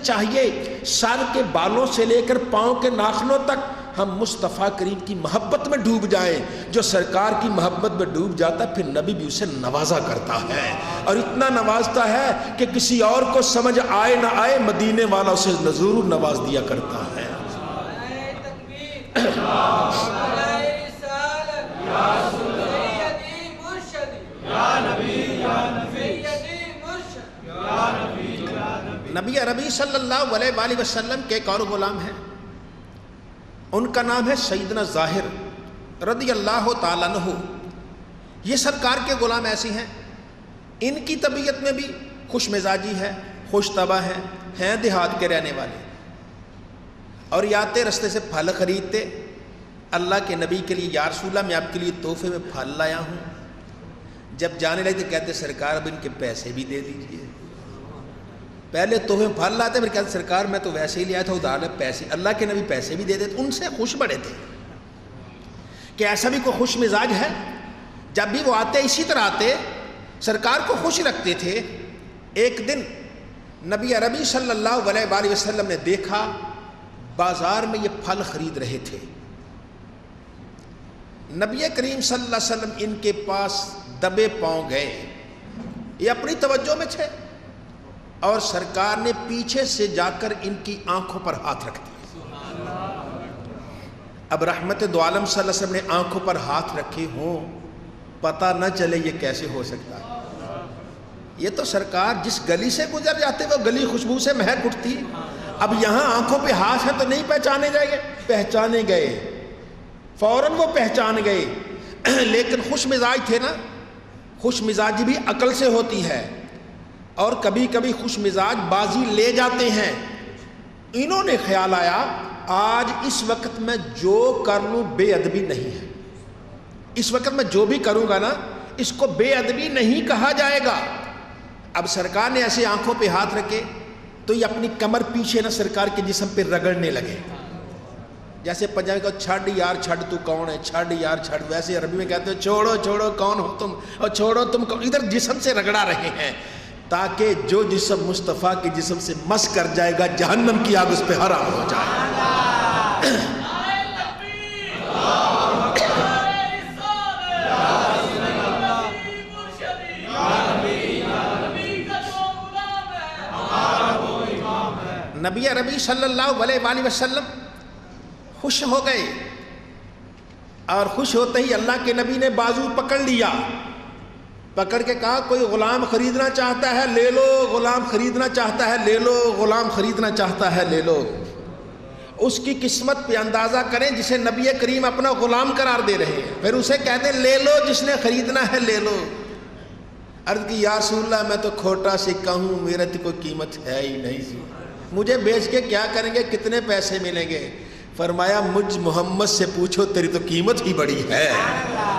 چاہیے سر کے بالوں سے لے کر پاؤں کے ناخنوں تک ہم مصطفیٰ کریم کی محبت میں ڈوب جائیں. جو سرکار کی محبت میں ڈوب جاتا ہے پھر نبی بھی اسے نوازا کرتا ہے، اور اتنا نوازتا ہے کہ کسی اور کو سمجھ آئے نہ آئے مدینے والا اسے ضرور نواز دیا کرتا ہے. نبی عربی صلی اللہ علیہ وآلہ وسلم کے ایک اور غلام ہیں، ان کا نام ہے سیدنا ظاہر رضی اللہ تعالیٰ عنہ. یہ سرکار کے غلام ایسی ہیں، ان کی طبیعت میں بھی خوش مزاجی ہے، خوش طبع ہیں دیہات کے رہنے والے، اور یہ آتے رستے سے پھل خریدتے. اللہ کے نبی کے لیے یا رسول اللہ میں آپ کے لیے تحفے میں پھل لایا ہوں. جب جانے لگے تو کہتے سرکار اب ان کے پیسے بھی دے دیجئے. پہلے تحفے میں پھل لاتے پھر کہتے سرکار میں تو ویسے ہی لیا تھا ادھار پیسے. اللہ کے نبی پیسے بھی دے دیتے. ان سے خوش بڑے تھے کہ ایسا بھی کوئی خوش مزاج ہے. جب بھی وہ آتے اسی طرح آتے، سرکار کو خوش رکھتے تھے. ایک دن نبی عربی صلی اللہ علیہ وآلہ وسلم نے دیکھا بازار میں یہ پھل خرید رہے تھے. نبی کریم صلی اللہ علیہ وسلم ان کے پاس دبے پاؤں گئے، یہ اپنی توجہ میں تھے، اور سرکار نے پیچھے سے جا کر ان کی آنکھوں پر ہاتھ رکھ دیا. اب رحمت دو عالم صلی اللہ علیہ وسلم نے آنکھوں پر ہاتھ رکھے ہوں، پتہ نہ چلے یہ کیسے ہو سکتا. یہ تو سرکار جس گلی سے گزر جاتے وہ گلی خوشبو سے مہک اٹھتی. اب یہاں آنکھوں پہ ہاتھ ہے تو نہیں پہچانے جائیں گے؟ پہچانے گئے، فوراً وہ پہچان گئے. لیکن خوش مزاج تھے نا. خوش مزاجی بھی عقل سے ہوتی ہے، اور کبھی کبھی خوش مزاج بازی لے جاتے ہیں. انہوں نے خیال آیا آج اس وقت میں جو کر لوں بے ادبی نہیں ہے. اس وقت میں جو بھی کروں گا نا اس کو بے ادبی نہیں کہا جائے گا. اب سرکار نے ایسے آنکھوں پہ ہاتھ رکھے تو یہ اپنی کمر پیچھے نہ سرکار کے جسم پہ رگڑنے لگے. جیسے پنجابی کو چھڑ یار چھڑ تو کون ہے، چھڑ یار چھڑ، ویسے عربی میں کہتے ہیں چھوڑو چھوڑو کون ہو تم، اور چھوڑو تم کون. ادھر جسم سے رگڑا رہے ہیں تاکہ جو جسم مصطفیٰ کے جسم سے مس کر جائے گا جہنم کی آگ اس پہ حرام ہو جائے. نبی عربی صلی اللہ علیہ وآلہ وسلم خوش ہو گئے، اور خوش ہوتے ہی اللہ کے نبی نے بازو پکڑ لیا. پکڑ کے کہا کوئی غلام خریدنا چاہتا ہے لے لو، غلام خریدنا چاہتا ہے لے لو، غلام خریدنا چاہتا ہے لے لو. اس کی قسمت پہ اندازہ کریں جسے نبی کریم اپنا غلام قرار دے رہے ہیں، پھر اسے کہتے ہیں لے لو جس نے خریدنا ہے لے لو. عرض کی یا رسول اللہ میں تو کھوٹا سکہ ہوں، میرا تو کوئی قیمت ہے ہی نہیں، مجھے بیچ کے کیا کریں گے، کتنے پیسے ملیں گے؟ فرمایا مجھ محمد سے پوچھو تیری تو قیمت ہی بڑی ہے،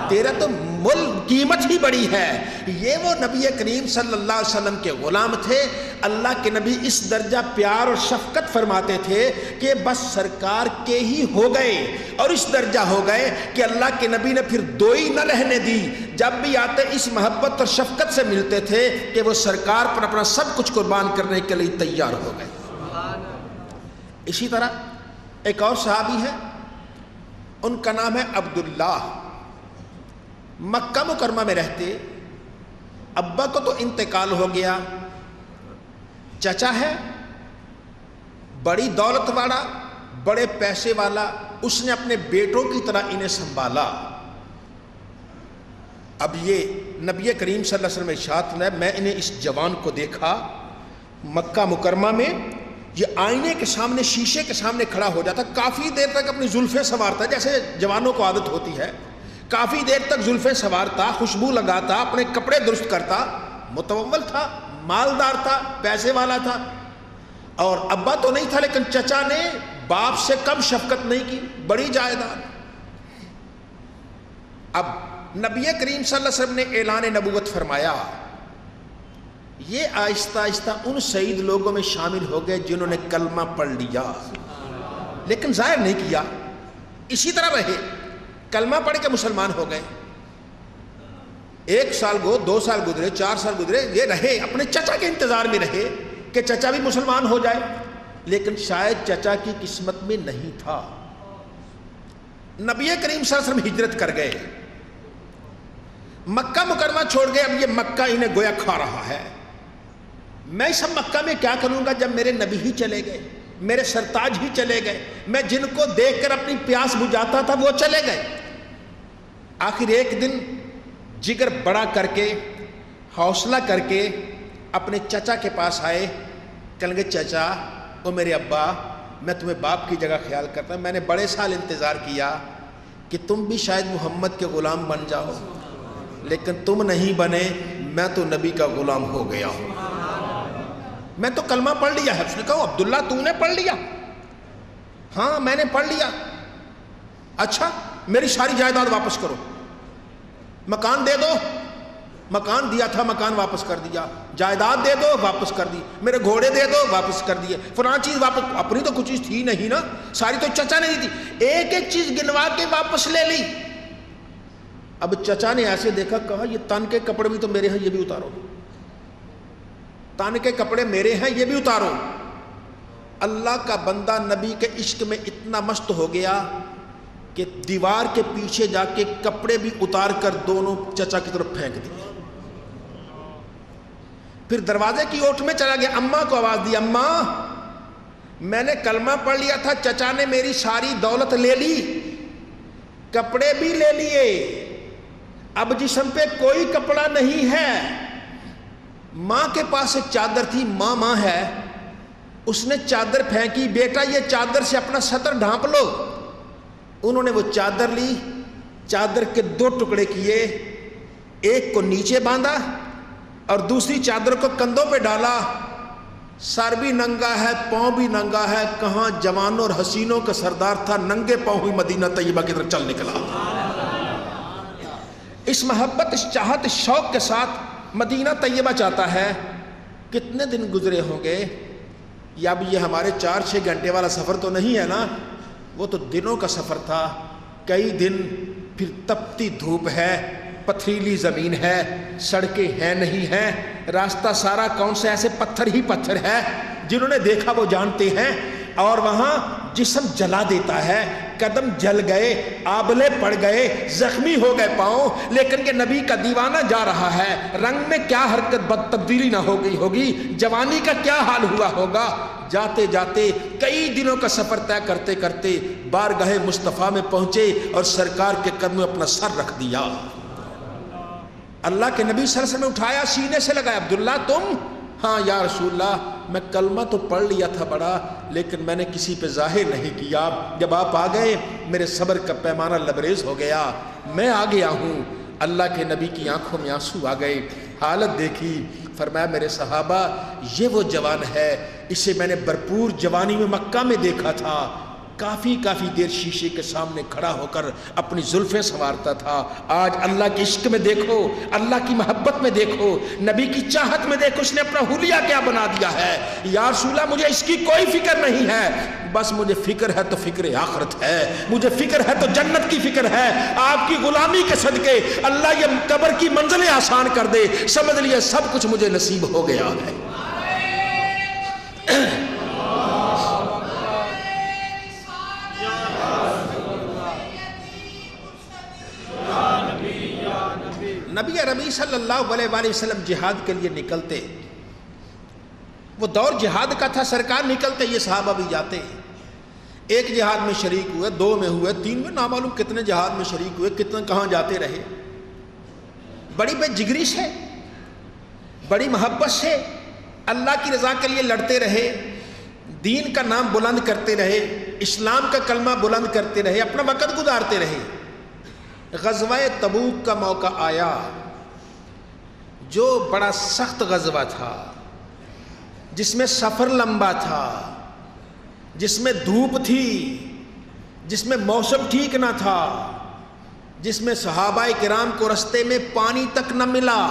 تیرا تو مل قیمت ہی بڑی ہے. یہ وہ نبی کریم صلی اللہ علیہ وسلم کے غلام تھے. اللہ کے نبی اس درجہ پیار اور شفقت فرماتے تھے کہ بس سرکار کے ہی ہو گئے، اور اس درجہ ہو گئے کہ اللہ کے نبی نے پھر دوئی نہ رہنے دی. جب بھی آتے اس محبت اور شفقت سے ملتے تھے کہ وہ سرکار پر اپنا سب کچھ قربان کرنے کے لیے تیار ہو گئے. اسی طرح ایک اور صحابی ہے، ان کا نام ہے عبداللہ. مکہ مکرمہ میں رہتے، ابا کو تو انتقال ہو گیا، چچا ہے بڑی دولت والا، بڑے پیسے والا، اس نے اپنے بیٹوں کی طرح انہیں سنبھالا. اب یہ نبی کریم صلی اللہ علیہ وسلم ارشاد ہے میں انہیں اس جوان کو دیکھا مکہ مکرمہ میں، یہ آئینے کے سامنے شیشے کے سامنے کھڑا ہو جاتا، کافی دیر تک اپنی زلفیں سنوارتا، جیسے جوانوں کو عادت ہوتی ہے، کافی دیر تک زلفیں سنوارتا، خوشبو لگاتا، اپنے کپڑے درست کرتا. متول تھا، مالدار تھا، پیسے والا تھا. اور ابا تو نہیں تھا لیکن چچا نے باپ سے کم شفقت نہیں کی، بڑی جائیداد. اب نبی کریم صلی اللہ علیہ وسلم نے اعلان نبوت فرمایا. یہ آہستہ آہستہ ان سعید لوگوں میں شامل ہو گئے جنہوں نے کلمہ پڑھ لیا لیکن ظاہر نہیں کیا، اسی طرح رہے، کلمہ پڑھ کے مسلمان ہو گئے. 1 سال گو 2 سال گزرے، 4 سال گزرے، یہ رہے اپنے چچا کے انتظار میں رہے کہ چچا بھی مسلمان ہو جائے. لیکن شاید چچا کی قسمت میں نہیں تھا۔ نبی کریم صلی اللہ علیہ وسلم ہجرت کر گئے، مکہ مکرمہ چھوڑ گئے، اب یہ مکہ انہیں گویا کھا رہا ہے۔ میں سب مکہ میں کیا کروں گا جب میرے نبی ہی چلے گئے، میرے سرتاج ہی چلے گئے، میں جن کو دیکھ کر اپنی پیاس بجھاتا تھا وہ چلے گئے۔ آخر ایک دن جگر بڑا کر کے، حوصلہ کر کے اپنے چچا کے پاس آئے، کہنے لگے چچا او میرے ابا، میں تمہیں باپ کی جگہ خیال کرتا ہوں، میں نے بڑے سال انتظار کیا کہ تم بھی شاید محمد کے غلام بن جاؤ، لیکن تم نہیں بنے، میں تو نبی کا غلام ہو گیا ہوں۔ میں تو کلمہ پڑھ لیا ہے۔ اس نے کہا عبداللہ تو نے پڑھ لیا؟ ہاں میں نے پڑھ لیا۔ اچھا میری ساری جائیداد واپس کرو، مکان دے دو، مکان دیا تھا مکان واپس کر دیا، جائیداد دے دو واپس کر دی، میرے گھوڑے دے دو واپس کر دیے، فلاں چیز واپس، اپنی تو کچھ چیز تھی نہیں نا، ساری تو چچا نے دی تھی، ایک ایک چیز گنوا کے واپس لے لی۔ اب چچا نے ایسے دیکھا، کہا یہ تن کے کپڑے بھی تو میرے ہیں، یہ بھی اتارو، تن کے کپڑے میرے ہیں یہ بھی اتارو۔ اللہ کا بندہ نبی کے عشق میں اتنا مست ہو گیا کہ دیوار کے پیچھے جا کے کپڑے بھی اتار کر دونوں چچا کی طرف پھینک دیے۔ پھر دروازے کی اوٹ میں چلا گیا، اماں کو آواز دی، اماں میں نے کلمہ پڑھ لیا تھا، چچا نے میری ساری دولت لے لی، کپڑے بھی لے لیے، اب جسم پہ کوئی کپڑا نہیں ہے۔ ماں کے پاس ایک چادر تھی، ماں ہے، اس نے چادر پھینکی، بیٹا یہ چادر سے اپنا سطر ڈھانپ لو۔ انہوں نے وہ چادر لی، چادر کے دو ٹکڑے کیے، ایک کو نیچے باندھا اور دوسری چادر کو کندھوں پہ ڈالا، سر بھی ننگا ہے پاؤں بھی ننگا ہے، کہاں جوانوں اور حسینوں کا سردار تھا، ننگے پاؤں ہوئی مدینہ طیبہ کی طرف چل نکلا۔ اس محبت، اس چاہت، اس شوق کے ساتھ مدینہ طیبہ چاہتا ہے۔ کتنے دن گزرے ہوں گے، یا اب یہ ہمارے 4-6 گھنٹے والا سفر تو نہیں ہے نا، وہ تو دنوں کا سفر تھا، کئی دن، پھر تپتی دھوپ ہے، پتھریلی زمین ہے، سڑکیں ہیں نہیں ہیں، راستہ سارا کون سے ایسے پتھر ہی پتھر ہے، جنہوں نے دیکھا وہ جانتے ہیں، اور وہاں جسم جلا دیتا ہے، قدم جل گئے، آبلے پڑ گئے، زخمی ہو گئے پاؤں، لیکن کہ نبی کا دیوانہ جا رہا ہے، رنگ میں کیا حرکت بد تبدیلی نہ ہو گئی ہوگی، جوانی کا کیا حال ہوا ہوگا۔ جاتے جاتے کئی دنوں کا سفر طے کرتے کرتے بارگاہ مصطفیٰ میں پہنچے اور سرکار کے قدم میں اپنا سر رکھ دیا۔ اللہ کے نبی صلی اللہ علیہ وسلم نے اٹھایا، سینے سے لگایا، عبداللہ تم؟ ہاں یا رسول اللہ، میں کلمہ تو پڑھ لیا تھا بڑا، لیکن میں نے کسی پہ ظاہر نہیں کیا، جب آپ آ گئے میرے صبر کا پیمانہ لبریز ہو گیا، میں آ گیا ہوں۔ اللہ کے نبی کی آنکھوں میں آنسو آ گئے، حالت دیکھی، فرمایا میرے صحابہ یہ وہ جوان ہے، اسے میں نے بھرپور جوانی میں مکہ میں دیکھا تھا، کافی دیر شیشے کے سامنے کھڑا ہو کر اپنی زلفیں سنوارتا تھا، آج اللہ کے عشق میں دیکھو، اللہ کی محبت میں دیکھو، نبی کی چاہت میں دیکھو، اس نے اپنا حلیہ کیا بنا دیا ہے۔ یا رسول اللہ مجھے اس کی کوئی فکر نہیں ہے، بس مجھے فکر ہے تو فکر آخرت ہے، مجھے فکر ہے تو جنت کی فکر ہے، آپ کی غلامی کے صدقے اللہ یہ قبر کی منزلیں آسان کر دے، سمجھ لیے سب کچھ مجھے نصیب ہو گیا ہے۔ نبی عربی صلی اللہ علیہ وآلہ وسلم جہاد کے لیے نکلتے، وہ دور جہاد کا تھا، سرکار نکلتے، یہ صحابہ بھی جاتے، ایک جہاد میں شریک ہوئے، 2 میں ہوئے، 3 میں، نامعلوم کتنے جہاد میں شریک ہوئے، کتنے کہاں جاتے رہے، بڑی بے جگری سے، بڑی محبت سے اللہ کی رضا کے لیے لڑتے رہے، دین کا نام بلند کرتے رہے، اسلام کا کلمہ بلند کرتے رہے، اپنا وقت گزارتے رہے۔ غزوہ تبوک کا موقع آیا، جو بڑا سخت غزوہ تھا، جس میں سفر لمبا تھا، جس میں دھوپ تھی، جس میں موسم ٹھیک نہ تھا، جس میں صحابہ کرام کو رستے میں پانی تک نہ ملا،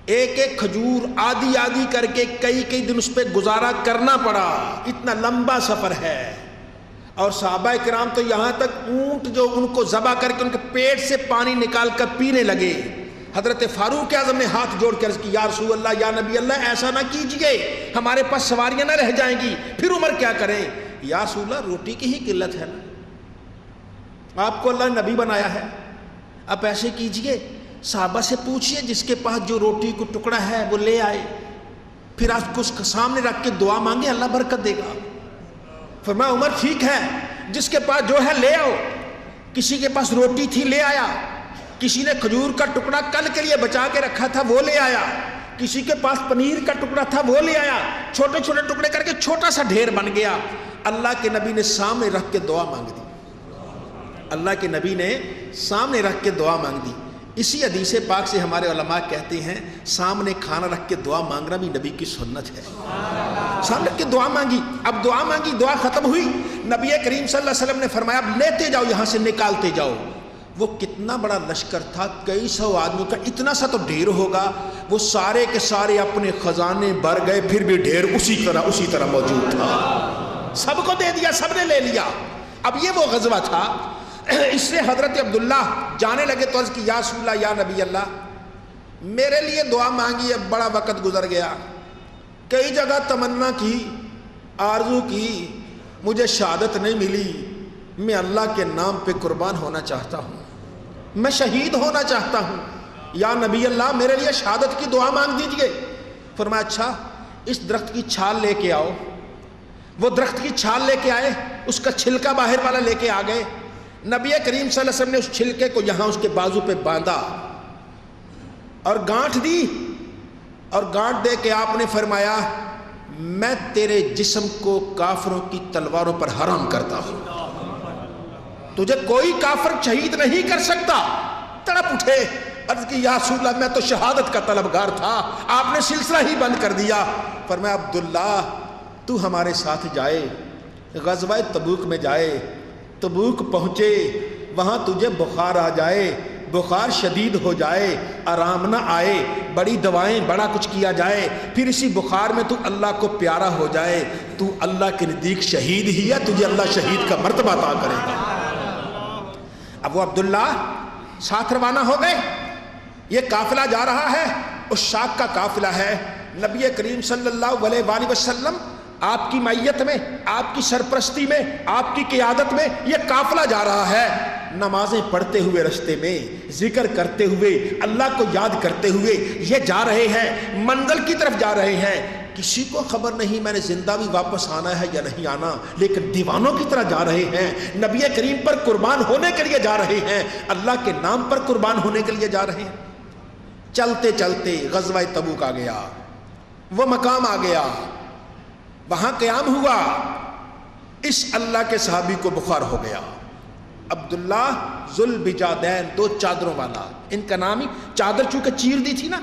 ایک ایک کھجور آدھی کر کے کئی دن اس پہ گزارا کرنا پڑا، اتنا لمبا سفر ہے۔ اور صحابہ کرام تو یہاں تک اونٹ جو ان کو ذبح کر کے ان کے پیٹ سے پانی نکال کر پینے لگے، حضرت فاروق اعظم نے ہاتھ جوڑ کر کی یا رسول اللہ یا نبی اللہ ایسا نہ کیجئے، ہمارے پاس سواریاں نہ رہ جائیں گی، پھر عمر کیا کریں؟ یا رسول اللہ روٹی کی ہی قلت ہے نا، آپ کو اللہ نے نبی بنایا ہے، آپ ایسے کیجئے صحابہ سے پوچھئے جس کے پاس جو روٹی کو ٹکڑا ہے وہ لے آئے، پھر آپ کو اس کے سامنے رکھ کے دعا مانگے، اللہ برکت دے گا۔ فرمایا عمر ٹھیک ہے، جس کے پاس جو ہے لے آؤ۔ کسی کے پاس روٹی تھی لے آیا، کسی نے کھجور کا ٹکڑا کل کے لیے بچا کے رکھا تھا وہ لے آیا، کسی کے پاس پنیر کا ٹکڑا تھا وہ لے آیا، چھوٹے چھوٹے ٹکڑے کر کے چھوٹا سا ڈھیر بن گیا۔ اللہ کے نبی نے سامنے رکھ کے دعا مانگ دی، اللہ کے نبی نے سامنے رکھ کے دعا مانگ دی۔ اسی حدیث پاک سے ہمارے علماء کہتے ہیں سامنے کھانا رکھ کے دعا مانگنا بھی نبی کی سنت ہے۔ سامنے رکھ کے دعا مانگی، اب دعا مانگی، دعا ختم ہوئی، نبی کریم صلی اللہ علیہ وسلم نے فرمایا اب لیتے جاؤ، یہاں سے نکالتے جاؤ۔ وہ کتنا بڑا لشکر تھا، کئی سو آدمیوں کا، اتنا سا تو ڈھیر ہوگا، وہ سارے کے سارے اپنے خزانے بھر گئے، پھر بھی ڈھیر اسی طرح موجود تھا، سب کو دے دیا، سب نے لے لیا۔ اب یہ وہ غزوہ تھا، اس سے حضرت عبداللہ جانے لگے تو عرض کی یا رسول اللہ یا نبی اللہ میرے لیے دعا مانگی، اب بڑا وقت گزر گیا، کئی جگہ تمنا کی، آرزو کی، مجھے شہادت نہیں ملی، میں اللہ کے نام پہ قربان ہونا چاہتا ہوں، میں شہید ہونا چاہتا ہوں، یا نبی اللہ میرے لیے شہادت کی دعا مانگ دیجئے۔ فرمایا اچھا اس درخت کی چھال لے کے آؤ۔ وہ درخت کی چھال لے کے آئے، اس کا چھلکا باہر والا لے کے آ گئے، نبی کریم صلی اللہ علیہ وسلم نے اس چھلکے کو یہاں اس کے بازو پہ باندھا اور گانٹھ دی، اور گانٹھ دے کے آپ نے فرمایا میں تیرے جسم کو کافروں کی تلواروں پر حرام کرتا ہوں، تجھے کوئی کافر شہید نہیں کر سکتا۔ تڑپ اٹھے، عرض کی یا رسول اللہ میں تو شہادت کا طلبگار تھا، آپ نے سلسلہ ہی بند کر دیا۔ فرمایا عبداللہ تو ہمارے ساتھ جائے، غزوہ تبوک میں جائے، تبوک پہنچے، وہاں تجھے بخار آ جائے، بخار شدید ہو جائے، آرام نہ آئے، بڑی دوائیں بڑا کچھ کیا جائے، پھر اسی بخار میں تو اللہ کو پیارا ہو جائے، تو اللہ کے نزدیک شہید ہی ہے، تجھے اللہ شہید کا مرتبہ عطا کرے گا۔ اب وہ عبداللہ ساتھ روانہ ہو گئے، یہ قافلہ جا رہا ہے، اس شاک کا قافلہ ہے، نبی کریم صلی اللہ علیہ وآلہ وسلم آپ کی معیت میں، آپ کی سرپرستی میں، آپ کی قیادت میں یہ قافلہ جا رہا ہے، نمازیں پڑھتے ہوئے رستے میں، ذکر کرتے ہوئے، اللہ کو یاد کرتے ہوئے یہ جا رہے ہیں، منزل کی طرف جا رہے ہیں، کسی کو خبر نہیں میں نے زندہ بھی واپس آنا ہے یا نہیں آنا، لیکن دیوانوں کی طرح جا رہے ہیں، نبی کریم پر قربان ہونے کے لیے جا رہے ہیں، اللہ کے نام پر قربان ہونے کے لیے جا رہے ہیں۔ چلتے چلتے غزوہ تبوک آ گیا، وہ مقام آ گیا، وہاں قیام ہوا، اس اللہ کے صحابی کو بخار ہو گیا، عبداللہ ذوالبجادین، دو چادروں والا، ان کا نام ہی چادر چونکہ چیر دی تھی نا،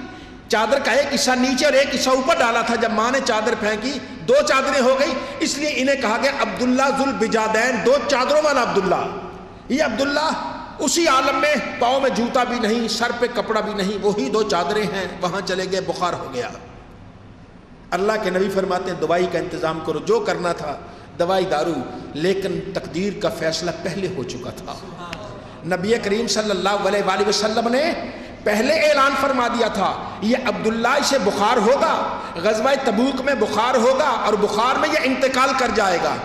چادر کا ایک حصہ نیچے اور ایک حصہ اوپر ڈالا تھا، جب ماں نے چادر پھینکی دو چادریں ہو گئی، اس لیے انہیں کہا گیا عبداللہ ذوالبجادین، دو چادروں والا عبداللہ۔ یہ عبداللہ اسی عالم میں، پاؤں میں جوتا بھی نہیں، سر پہ کپڑا بھی نہیں، وہی دو چادریں ہیں، وہاں چلے گئے، بخار ہو گیا۔ اللہ کے نبی فرماتے ہیں دوائی کا انتظام کرو، جو کرنا تھا دوائی دارو، لیکن تقدیر کا فیصلہ پہلے ہو چکا تھا۔ نبی کریم صلی اللہ علیہ وآلہ وسلم نے پہلے اعلان فرما دیا تھا یہ عبداللہ سے بخار ہوگا، غزوہ تبوک میں بخار ہوگا اور بخار میں یہ انتقال کر جائے گا۔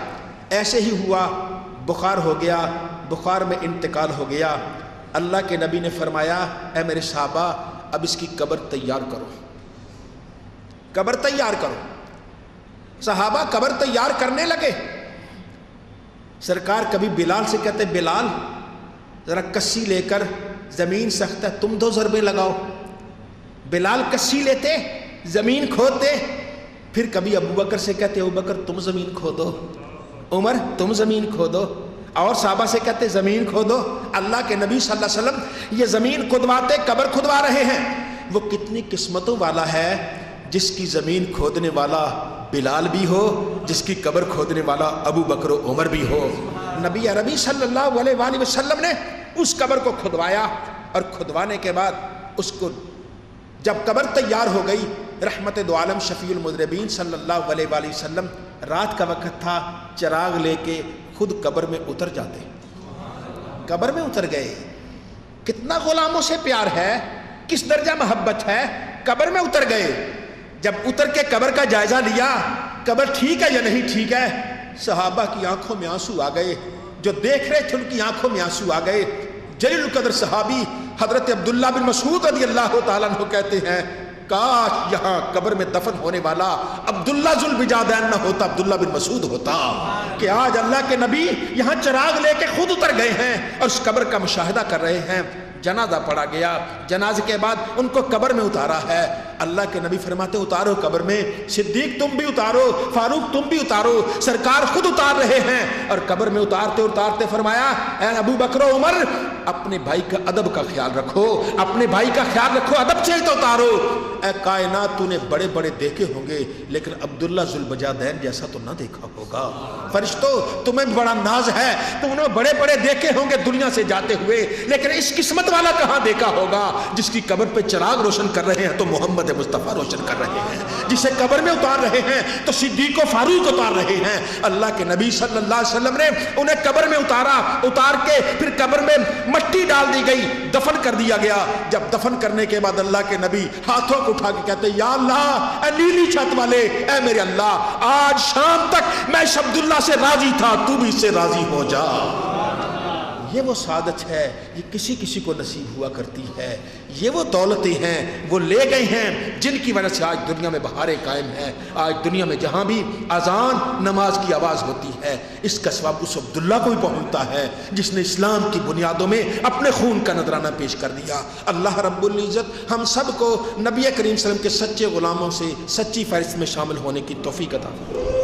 ایسے ہی ہوا، بخار ہو گیا، بخار میں انتقال ہو گیا۔ اللہ کے نبی نے فرمایا اے میرے صحابہ اب اس کی قبر تیار کرو، قبر تیار کرو۔ صحابہ قبر تیار کرنے لگے، سرکار کبھی بلال سے کہتے بلال ذرا کسی لے کر، زمین سخت ہے تم دو ضربیں لگاؤ، بلال کسی لیتے زمین کھودتے، پھر کبھی ابو بکر سے کہتے ابو بکر تم زمین کھودو، عمر تم زمین کھودو، اور صحابہ سے کہتے زمین کھودو۔ اللہ کے نبی صلی اللہ علیہ وسلم یہ زمین کھدواتے، قبر کھدوا رہے ہیں۔ وہ کتنی قسمتوں والا ہے جس کی زمین کھودنے والا بلال بھی ہو، جس کی قبر کھودنے والا ابو بکر و عمر بھی ہو۔ نبی عربی صلی اللہ علیہ وآلہ وسلم نے اس قبر کو کھدوایا، اور کھدوانے کے بعد اس کو جب قبر تیار ہو گئی، رحمت دو عالم شفیع المذنبین صلی اللہ علیہ وآلہ وسلم رات کا وقت تھا، چراغ لے کے خود قبر میں اتر جاتے، قبر میں اتر گئے۔ کتنا غلاموں سے پیار ہے، کس درجہ محبت ہے. قبر میں اتر گئے, جب اتر کے قبر کا جائزہ لیا, قبر ٹھیک ہے یا نہیں ٹھیک ہے, صحابہ کی آنکھوں میں آنسو آ گئے, جو دیکھ رہے تھے ان کی آنکھوں میں آنسو آ گئے. جلیل القدر صحابی حضرت عبداللہ بن مسعود رضی اللہ تعالیٰ عنہ کہتے ہیں کاش یہاں قبر میں دفن ہونے والا عبداللہ ذوالبجادین نہ ہوتا, عبداللہ بن مسعود ہوتا, کہ آج اللہ کے نبی یہاں چراغ لے کے خود اتر گئے ہیں اور اس قبر کا مشاہدہ کر رہے ہیں. جنازہ پڑھا گیا, جنازے کے بعد ان کو قبر میں اتارا ہے. اللہ کے نبی فرماتے اتارو قبر میں, صدیق تم بھی اتارو, فاروق تم بھی اتارو. سرکار خود اتار رہے ہیں اور قبر میں اتارتے اتارتے فرمایا اے ابو بکر و عمر, اپنے بھائی کا ادب کا خیال رکھو, اپنے بھائی کا خیال رکھو, ادب سے تو اتارو. اے کائنات تو نے بڑے بڑے دیکھے ہوں گے لیکن عبداللہ ذوالبجادین جیسا تو نہ دیکھا ہوگا. فرشتوں تمہیں بڑا ناز ہے, تم نے بڑے بڑے دیکھے ہوں گے دنیا سے جاتے ہوئے, لیکن اس قسمت والا کہاں دیکھا ہوگا جس کی قبر پہ چراغ روشن کر رہے ہیں تو محمد مصطفیٰ روشن کر رہے ہیں, جسے قبر میں اتار رہے ہیں تو صدیق و فاروق اتار رہے ہیں. اللہ کے نبی صلی اللہ علیہ وسلم نے انہیں قبر میں اتارا, اتار کے پھر قبر میں مٹی ڈال دی گئی, دفن کر دیا گیا. جب دفن کرنے کے بعد اللہ کے نبی ہاتھوں کو اٹھا کے کہتے یا اللہ, اے نیلی چھت والے, اے میرے اللہ, آج شام تک میں اس عبداللہ سے راضی تھا, تو بھی اس سے راضی ہو جا. یہ وہ سعادت ہے, یہ کسی کسی کو نصیب ہوا کرتی ہے. یہ وہ دولتیں ہیں وہ لے گئے ہیں جن کی وجہ سے آج دنیا میں بہاریں قائم ہیں. آج دنیا میں جہاں بھی اذان نماز کی آواز ہوتی ہے اس کا ثواب اس عبداللہ کو بھی پہنچتا ہے جس نے اسلام کی بنیادوں میں اپنے خون کا نذرانہ پیش کر دیا. اللہ رب العزت ہم سب کو نبی کریم صلی اللہ علیہ وسلم کے سچے غلاموں سے سچی فہرست میں شامل ہونے کی توفیق عطا فرمائے.